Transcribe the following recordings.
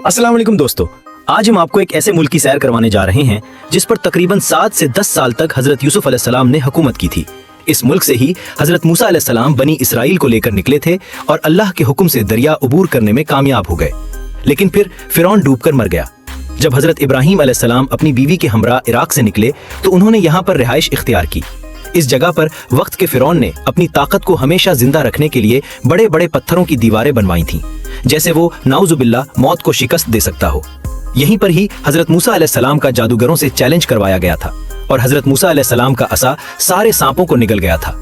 अस्सलाम वालेकुम दोस्तों, आज हम आपको एक ऐसे मुल्क की सैर करवाने जा रहे हैं जिस पर तकरीबन 7 से 10 साल तक हजरत यूसुफ अलैहिस्सलाम ने हुकूमत की थी। इस मुल्क से ही हजरत मूसा अलैहिस्सलाम बनी इसराइल को लेकर निकले थे और अल्लाह के हुक्म से दरिया उबूर करने में कामयाब हो गए, लेकिन फिर फिरौन डूबकर मर गया। जब हजरत इब्राहीम अलैहिस्सलाम अपनी बीवी के हमरा इराक से निकले तो उन्होंने यहाँ पर रिहाइश इख्तियार की। इस जगह पर वक्त के फिरौन ने अपनी ताकत को हमेशा जिंदा रखने के लिए बड़े बड़े पत्थरों की दीवारें बनवाई थीं, जैसे वो नाउजुबिल्लाह मौत को शिकस्त दे सकता हो। यहीं पर ही हजरत मूसा अलैहिस्सलाम का जादूगरों से चैलेंज करवाया गया था और हजरत मूसा अलैहिस्सलाम का असा सारे सांपों को निगल गया था।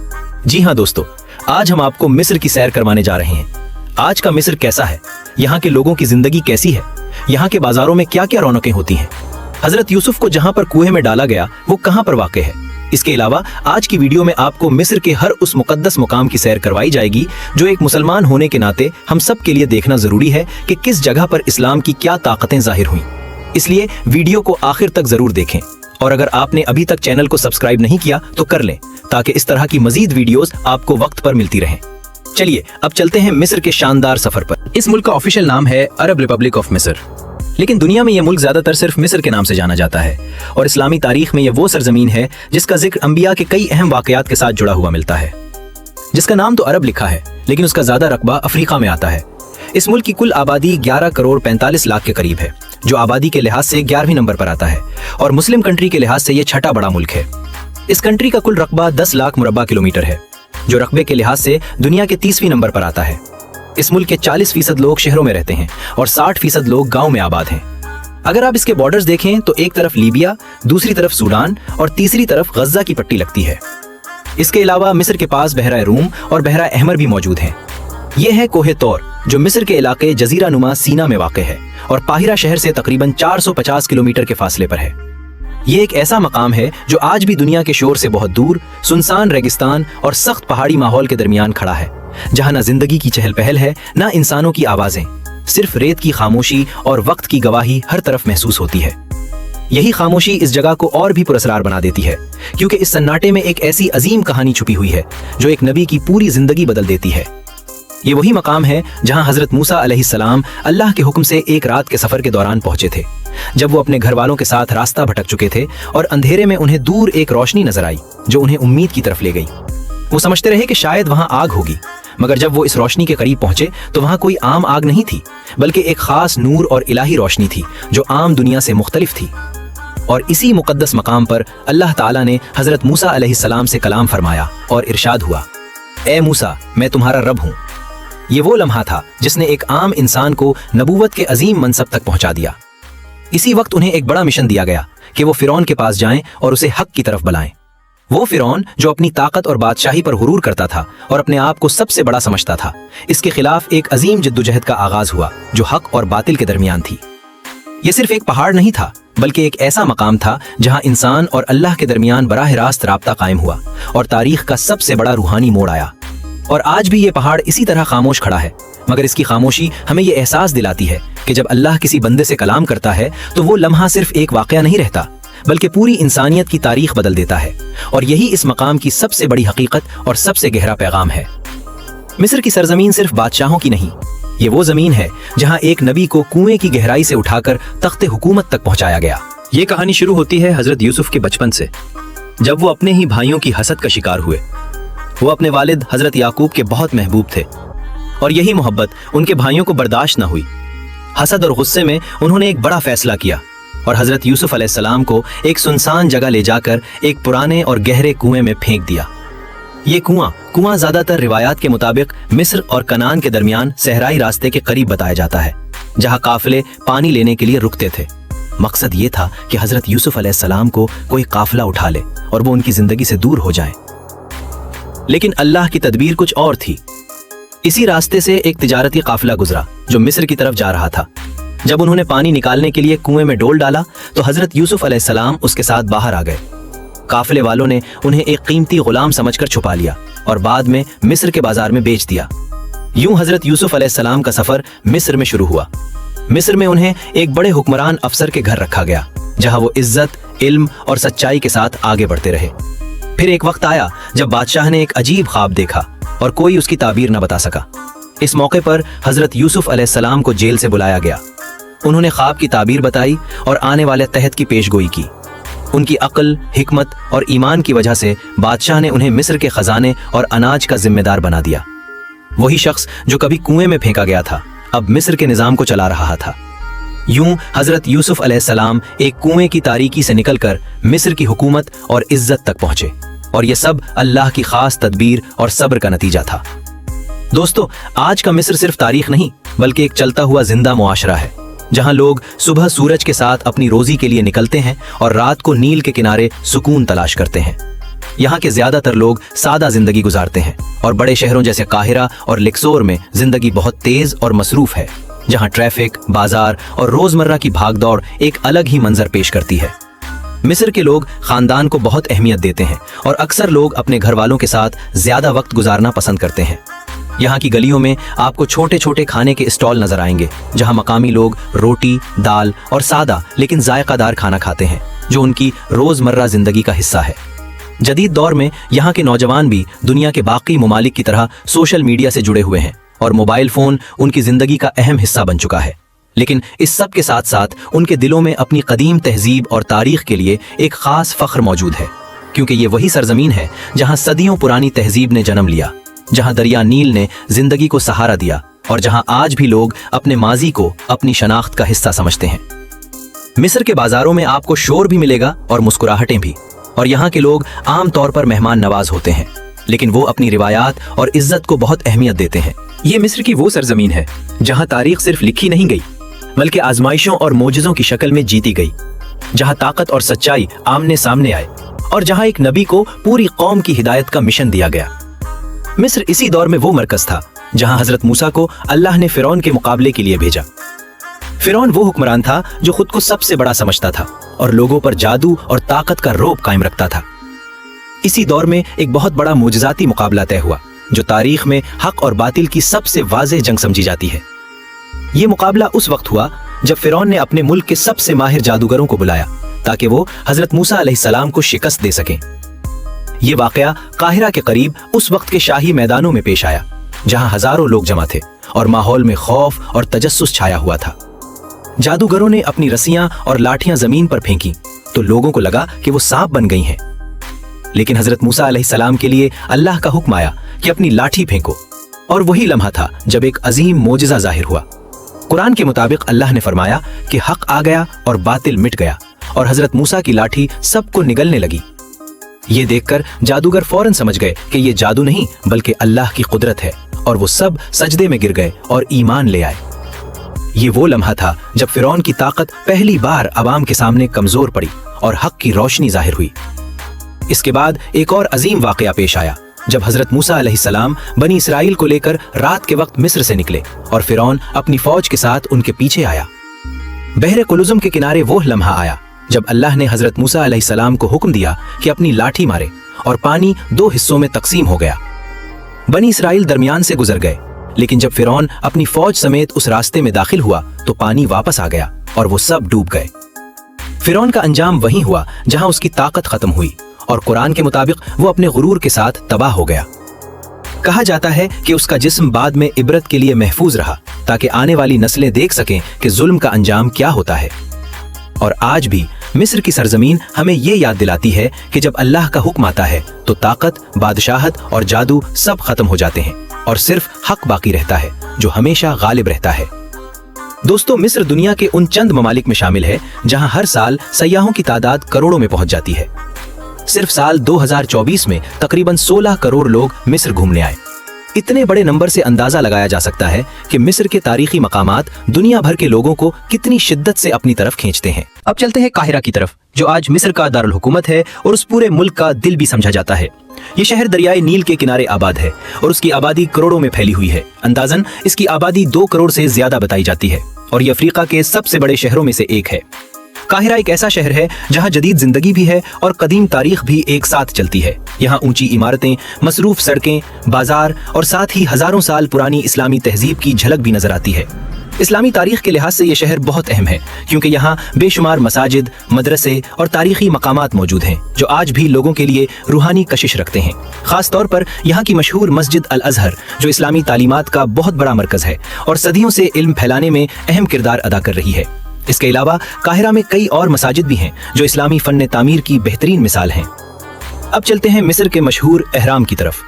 जी हाँ दोस्तों, आज हम आपको मिस्र की सैर करवाने जा रहे हैं। आज का मिस्र कैसा है, यहाँ के लोगों की जिंदगी कैसी है, यहाँ के बाजारों में क्या क्या रौनकें होती हैं, हजरत यूसुफ को जहाँ पर कुएं में डाला गया वो कहाँ पर वाक़ है। इसके अलावा आज की वीडियो में आपको मिस्र के हर उस मुकद्दस मुकाम की सैर करवाई जाएगी जो एक मुसलमान होने के नाते हम सब के लिए देखना जरूरी है कि किस जगह पर इस्लाम की क्या ताकतें जाहिर हुई। इसलिए वीडियो को आखिर तक जरूर देखें और अगर आपने अभी तक चैनल को सब्सक्राइब नहीं किया तो कर लें, ताकि इस तरह की मजीद वीडियोस आपको वक्त पर मिलती रहें। चलिए अब चलते हैं मिस्र के शानदार सफर पर। इस मुल्क का ऑफिशियल नाम है अरब रिपब्लिक ऑफ मिस्र, लेकिन दुनिया में यह मुल्क ज्यादातर सिर्फ मिस्र के नाम से जाना जाता है और इस्लामी तारीख में यह वो सरजमीन है जिसका जिक्र अंबिया के कई अहम वाकयात के साथ जुड़ा हुआ मिलता है। जिसका नाम तो अरब लिखा है लेकिन उसका ज्यादा रकबा अफ्रीका में आता है। इस मुल्क की कुल आबादी 11 करोड़ 45 लाख के करीब है, जो आबादी के लिहाज से 11वें नंबर पर आता है और मुस्लिम कंट्री के लिहाज से यह छठा बड़ा मुल्क है। इस कंट्री का कुल रकबा 10 लाख मुरब्बा किलोमीटर है, जो रकबे के लिहाज से दुनिया के 30वीं नंबर पर आता है। इस मुल्क के 40% लोग शहरों में रहते हैं और 60% लोग गांव में आबाद हैं। अगर आप इसके बॉर्डर्स देखें तो एक तरफ लीबिया, दूसरी तरफ सूडान और तीसरी तरफ गज्जा की पट्टी लगती है। इसके अलावा मिस्र के पास बहरा रूम और बहरा अहमर भी मौजूद हैं। यह है कोहे तौर, जो मिस्र के इलाके जजीरा नुमा सीना में वाक़ है और काहिरा शहर से तकरीबन 450 किलोमीटर के फासले पर है। ये एक ऐसा मकाम है जो आज भी दुनिया के शोर से बहुत दूर, सुनसान रेगिस्तान और सख्त पहाड़ी माहौल के दरमियान खड़ा है, जहाँ न जिंदगी की चहल पहल है न इंसानों की आवाजें, सिर्फ रेत की खामोशी और वक्त की गवाही हर तरफ महसूस होती है। यही खामोशी इस जगह को और भी पुरअसरार बना देती है, क्योंकि इस सन्नाटे में एक ऐसी अजीम कहानी छुपी हुई है जो एक नबी की पूरी जिंदगी बदल देती है। ये वही मकाम है जहां हजरत मूसा अलैहिस्सलाम अल्लाह के हुक्म से एक रात के सफर के दौरान पहुंचे थे, जब वो अपने घर वालों के साथ रास्ता भटक चुके थे और अंधेरे में उन्हें दूर एक रोशनी नजर आई जो उन्हें उम्मीद की तरफ ले गई। वो समझते रहे कि शायद वहां आग होगी, मगर जब वो इस रोशनी के करीब पहुंचे तो वहां कोई आम आग नहीं थी, बल्कि एक खास नूर और इलाही रोशनी थी जो आम दुनिया से मुख्तलिफ थी। और इसी मुकद्दस मकाम पर अल्लाह ताला ने हजरत मूसा अलैहिस्सलाम से कलाम फरमाया और इरशाद हुआ, ए मूसा, मैं तुम्हारा रब हूँ। ये वो लम्हा था जिसने एक आम इंसान को नबूवत के अजीम मनसब तक पहुंचा दिया। इसी वक्त उन्हें एक बड़ा मिशन दिया गया कि वो फिरौन के पास जाएं और उसे हक की तरफ बुलाएं। वो फिरौन जो अपनी ताकत और बादशाही पर गुरूर करता था और अपने आप को सबसे बड़ा समझता था, इसके खिलाफ एक अजीम जद्दोजहद का आगाज हुआ जो हक और बातिल के दरमियान थी। ये सिर्फ एक पहाड़ नहीं था, बल्कि एक ऐसा मकाम था जहां इंसान और अल्लाह के दरमियान बराह रास्त राब्ता कायम हुआ और तारीख का सबसे बड़ा रूहानी मोड़ आया। और आज भी ये पहाड़ इसी तरह खामोश खड़ा है, मगर इसकी खामोशी हमें ये एहसास दिलाती है कि जब अल्लाह किसी बंदे से कलाम करता है तो वो लम्हा सिर्फ एक वाकया नहीं रहता, बल्कि पूरी इंसानियत की तारीख बदल देता है। और यही इस मकाम की सबसे बड़ी हकीकत और सबसे गहरा पैगाम है। मिस्र की सरजमीन सिर्फ बादशाहों की नहीं, ये वो जमीन है जहां एक नबी को कुएं की गहराई से उठाकर तख्ते हुकूमत तक पहुंचाया गया। ये कहानी शुरू होती है हजरत यूसुफ के बचपन से, जब वो अपने ही भाइयों की हसद का शिकार हुए। वो अपने वालिद हजरत याकूब के बहुत महबूब थे और यही मोहब्बत उनके भाइयों को बर्दाश्त न हुई। हसद और गुस्से में उन्होंने एक बड़ा फैसला किया और हजरत यूसुफ अलैहिस्सलाम को एक सुनसान जगह ले जाकर एक पुराने और गहरे कुएं में फेंक दिया। ये कुआं ज्यादातर रिवायात के मुताबिक मिस्र और कनान के दरमियान सहराई रास्ते के करीब बताया जाता है, जहां काफिले पानी लेने के लिए रुकते थे। मकसद ये था कि हजरत यूसुफ अलैहिस्सलाम को कोई काफिला उठा ले और वो उनकी जिंदगी से दूर हो जाए। लेकिन अल्लाह की तदबीर कुछ और थी। इसी रास्ते से एक तिजारती काफिला गुजरा जो मिस्र की तरफ जा रहा था। जब उन्होंने पानी निकालने के लिए कुएं में डोल डाला तो हजरत यूसुफ अलैहिस्सलाम उसके साथ बाहर आ गए। काफिले वालों ने उन्हें एक कीमती गुलाम समझकर छुपा लिया और बाद में मिस्र के बाजार में बेच दिया। यूं हजरत यूसुफ अलैहिस्सलाम का सफर मिस्र में शुरू हुआ। मिस्र में उन्हें एक बड़े हुक्मरान अफसर के घर रखा गया, जहां वो इज्जत, इल्म और सच्चाई के साथ आगे बढ़ते रहे। फिर एक वक्त आया जब बादशाह ने एक अजीब ख्वाब देखा और कोई उसकी ताबीर न बता सका। इस मौके पर हजरत यूसुफ अलैहिस्सलाम को जेल से बुलाया गया। उन्होंने ख्वाब की ताबीर बताई और आने वाले तहत की पेशगोई की। उनकी अक्ल, हिकमत और ईमान की वजह से बादशाह ने उन्हें मिस्र के खजाने और अनाज का जिम्मेदार बना दिया। वही शख्स जो कभी कुएं में फेंका गया था, अब मिस्र के निजाम को चला रहा था। यूं हजरत यूसुफ अलैहिस्सलाम एक कुएं की तारीकी से निकलकर मिस्र की हुकूमत और इज्जत तक पहुंचे, और यह सब अल्लाह की खास तदबीर और सब्र का नतीजा था। दोस्तों, आज का मिस्र सिर्फ तारीख नहीं बल्कि एक चलता हुआ जिंदा मुआशरा है, जहां लोग सुबह सूरज के साथ अपनी रोजी के लिए निकलते हैं और रात को नील के किनारे सुकून तलाश करते हैं। यहाँ के ज्यादातर लोग सादा जिंदगी गुजारते हैं और बड़े शहरों जैसे काहिरा और लिक्सोर में जिंदगी बहुत तेज और मसरूफ है, जहाँ ट्रैफिक, बाजार और रोजमर्रा की भागदौड़ एक अलग ही मंजर पेश करती है। मिस्र के लोग खानदान को बहुत अहमियत देते हैं और अक्सर लोग अपने घर वालों के साथ ज्यादा वक्त गुजारना पसंद करते हैं। यहाँ की गलियों में आपको छोटे छोटे खाने के स्टॉल नजर आएंगे, जहाँ मकामी लोग रोटी, दाल और सादा लेकिन जायकादार खाना खाते हैं, जो उनकी रोजमर्रा जिंदगी का हिस्सा है। जदीद दौर में यहाँ के नौजवान भी दुनिया के बाकी ममालिक की तरह सोशल मीडिया से जुड़े हुए हैं और मोबाइल फोन उनकी जिंदगी का अहम हिस्सा बन चुका है। लेकिन इस सब के साथ साथ उनके दिलों में अपनी कदीम तहजीब और तारीख के लिए एक खास फख्र मौजूद है, क्योंकि ये वही सरजमीन है जहाँ सदियों पुरानी तहजीब ने जन्म लिया, जहाँ दरिया नील ने जिंदगी को सहारा दिया और जहाँ आज भी लोग अपने माजी को अपनी शनाख्त का हिस्सा समझते हैं। मिस्र के बाजारों में आपको शोर भी मिलेगा और मुस्कुराहटें भी, और यहाँ के लोग आम तौर पर मेहमान नवाज होते हैं, लेकिन वो अपनी रिवायात और इज्जत को बहुत अहमियत देते हैं। ये मिस्र की वो सरजमीन है जहाँ तारीख सिर्फ लिखी नहीं गई बल्कि आजमाइशों और मोजज़ों की शक्ल में जीती गई, जहाँ ताकत और सच्चाई आमने सामने आए और जहाँ एक नबी को पूरी कौम की हिदायत का मिशन दिया गया। मिस्र इसी दौर में वो मरकज था जहाँ हजरत मूसा को अल्लाह ने फिरौन के मुकाबले के लिए भेजा। फिरौन वो हुक्मरान था जो खुद को सबसे बड़ा समझता था और लोगों पर जादू और ताकत का रौब कायम रखता था। इसी दौर में एक बहुत बड़ा मुजज़ाती मुकाबला तय हुआ, जो तारीख में हक और बातिल की सबसे वाज़ेह जंग समझी जाती है। ये मुकाबला उस वक्त हुआ जब फिरौन ने अपने मुल्क के सबसे माहिर जादूगरों को बुलाया ताकि वो हजरत मूसा अलैहिस्सलाम को शिकस्त दे सकें। ये वाकया काहिरा के करीब उस वक्त के शाही मैदानों में पेश आया, जहां हजारों लोग जमा थे और माहौल में खौफ और तजस्सुस छाया हुआ था। जादूगरों ने अपनी रस्सियां और लाठियां जमीन पर फेंकी तो लोगों को लगा कि वो सांप बन गई हैं। लेकिन हजरत मूसा अलैहिस्सलाम के लिए अल्लाह का हुक्म आया कि अपनी लाठी फेंको, और वही लम्हा था जब एक अजीम मोजिज़ा जाहिर हुआ। कुरान के मुताबिक अल्लाह ने फरमाया कि हक आ गया और बातिल मिट गया, और हजरत मूसा की लाठी सबको निगलने लगी। ये देखकर जादूगर फौरन समझ गए कि ये जादू नहीं बल्कि अल्लाह की कुदरत है, और वो सब सजदे में गिर गए और ईमान ले आए। ये वो लम्हा था जब फिरौन की ताकत पहली बार अवाम के सामने कमजोर पड़ी और हक की रोशनी जाहिर हुई। इसके बाद एक और अजीम वाकया पेश आया जब हजरत मूसा अलैहिस्सलाम बनी इसराइल को लेकर रात के वक्त मिस्र से निकले और फिरौन अपनी फौज के साथ उनके पीछे आया। बहरे कुलुज़ुम के किनारे वो लम्हा आया जब अल्लाह ने हजरत मूसा अलैहिस्सलाम को हुक्म दिया कि अपनी लाठी मारे, और पानी दो हिस्सों में तकसीम हो गया। बनी इसराइल दरमियान से गुजर गए, लेकिन जब फिरौन अपनी फौज समेत उस रास्ते में दाखिल हुआ तो पानी वापस आ गया और वो सब डूब गए। फिरौन का अंजाम वही हुआ जहां उसकी ताकत खत्म हुई, और कुरान के मुताबिक वो अपने गुरूर के साथ तबाह हो गया। कहा जाता है कि उसका जिस्म बाद में इबरत के लिए महफूज रहा ताकि आने वाली नस्लें देख सकें कि जुल्म का अंजाम क्या होता है। और आज भी मिस्र की सरजमीन हमें ये याद दिलाती है कि जब अल्लाह का हुक्म आता है तो ताकत, बादशाहत और जादू सब खत्म हो जाते हैं और सिर्फ हक बाकी रहता है जो हमेशा गालिब रहता है। दोस्तों, मिस्र दुनिया के उन चंद ममालिक में शामिल है जहां हर साल सयाहों की तादाद करोड़ों में पहुंच जाती है। सिर्फ साल 2024 में तकरीबन 16 करोड़ लोग मिस्र घूमने आए। इतने बड़े नंबर से अंदाजा लगाया जा सकता है कि मिस्र के तारीखी मकामात दुनिया भर के लोगों को कितनी शिद्दत से अपनी तरफ खींचते हैं। अब चलते हैं काहिरा की तरफ, जो आज मिस्र का दारुल हुकूमत है और उस पूरे मुल्क का दिल भी समझा जाता है। ये शहर दरियाए नील के किनारे आबाद है और उसकी आबादी करोड़ों में फैली हुई है। अंदाजन इसकी आबादी 2 करोड़ से ज्यादा बताई जाती है और ये अफ्रीका के सबसे बड़े शहरों में से एक है। काहिरा एक ऐसा शहर है जहां जदीद जिंदगी भी है और कदीम तारीख भी एक साथ चलती है। यहाँ ऊंची इमारतें, मसरूफ सड़कें, बाजार और साथ ही हजारों साल पुरानी इस्लामी तहजीब की झलक भी नजर आती है। इस्लामी तारीख के लिहाज से ये शहर बहुत अहम है, क्योंकि यहाँ बेशुमार मसाजिद, मदरसे और तारीखी मकामात मौजूद हैं जो आज भी लोगों के लिए रूहानी कशिश रखते हैं। खास तौर पर यहाँ की मशहूर मस्जिद अल अजहर, जो इस्लामी तालीमात का बहुत बड़ा मरकज है और सदियों से इल्म फैलाने में अहम किरदार अदा कर रही है। इसके अलावा काहिरा में कई और मसाजिद भी हैं जो इस्लामी फन तामीर की बेहतरीन मिसाल हैं। अब चलते हैं मिस्र के मशहूर एहराम की तरफ।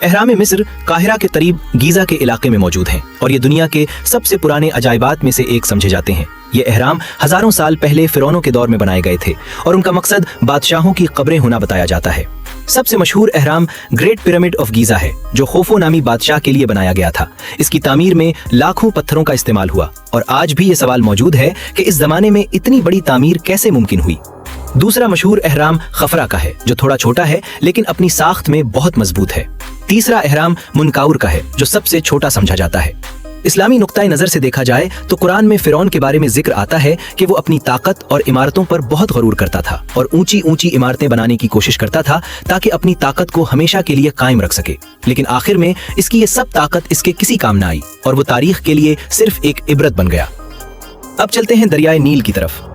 एहराम मिस्र काहिरा के करीब गीजा के इलाके में मौजूद हैं और ये दुनिया के सबसे पुराने अजायबात में से एक समझे जाते हैं। ये एहराम हजारों साल पहले फिरौनों के दौर में बनाए गए थे और उनका मकसद बादशाहों की कब्रें होना बताया जाता है। सबसे मशहूर एहराम ग्रेट पिरामिड ऑफ गीजा है, जो खोफो नामी बादशाह के लिए बनाया गया था। इसकी तामीर में लाखों पत्थरों का इस्तेमाल हुआ और आज भी ये सवाल मौजूद है कि इस जमाने में इतनी बड़ी तामीर कैसे मुमकिन हुई। दूसरा मशहूर एहराम खफरा का है, जो थोड़ा छोटा है लेकिन अपनी साख्त में बहुत मजबूत है। तीसरा एहराम मुनकाउर का है, जो सबसे छोटा समझा जाता है। इस्लामी नुक्ताए नजर से देखा जाए तो कुरान में फिरौन के बारे में जिक्र आता है कि वो अपनी ताकत और इमारतों पर बहुत गरूर करता था और ऊंची ऊंची इमारतें बनाने की कोशिश करता था ताकि अपनी ताकत को हमेशा के लिए कायम रख सके। लेकिन आखिर में इसकी ये सब ताकत इसके किसी काम न आई और वो तारीख के लिए सिर्फ एक इबरत बन गया। अब चलते हैं दरियाए नील की तरफ,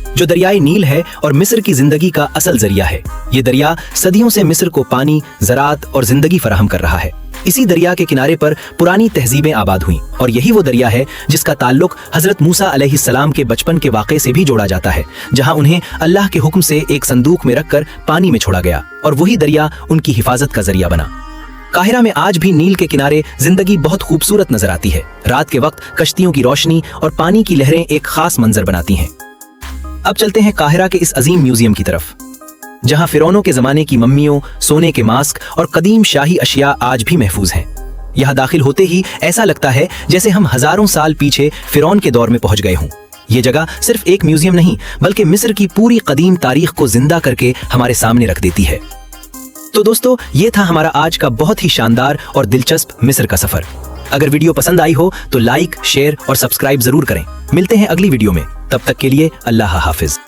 जो दरियाए नील है और मिस्र की जिंदगी का असल जरिया है। ये दरिया सदियों से मिस्र को पानी, ज़राअत और जिंदगी फराहम कर रहा है। इसी दरिया के किनारे पर पुरानी तहजीबें आबाद हुई और यही वो दरिया है जिसका ताल्लुक हजरत मूसा अलैहिस्सलाम के बचपन के वाक़े से भी जोड़ा जाता है, जहां उन्हें अल्लाह के हुक्म से एक संदूक में रखकर पानी में छोड़ा गया और वही दरिया उनकी हिफाजत का जरिया बना। काहिरा में आज भी नील के किनारे जिंदगी बहुत खूबसूरत नजर आती है। रात के वक्त कश्तियों की रोशनी और पानी की लहरें एक खास मंजर बनाती हैं। अब चलते हैं काहिरा के इस अजीम म्यूजियम की तरफ, जहां फिरौनों के जमाने की मम्मियों, सोने के मास्क और कदीम शाही अशिया आज भी महफूज हैं। यहाँ दाखिल होते ही ऐसा लगता है जैसे हम हजारों साल पीछे फिरौन के दौर में पहुंच गए हों। ये जगह सिर्फ एक म्यूजियम नहीं, बल्कि मिस्र की पूरी कदीम तारीख को जिंदा करके हमारे सामने रख देती है। तो दोस्तों, ये था हमारा आज का बहुत ही शानदार और दिलचस्प मिस्र का सफर। अगर वीडियो पसंद आई हो तो लाइक, शेयर और सब्सक्राइब जरूर करें। मिलते हैं अगली वीडियो में, तब तक के लिए अल्लाह हाफिज।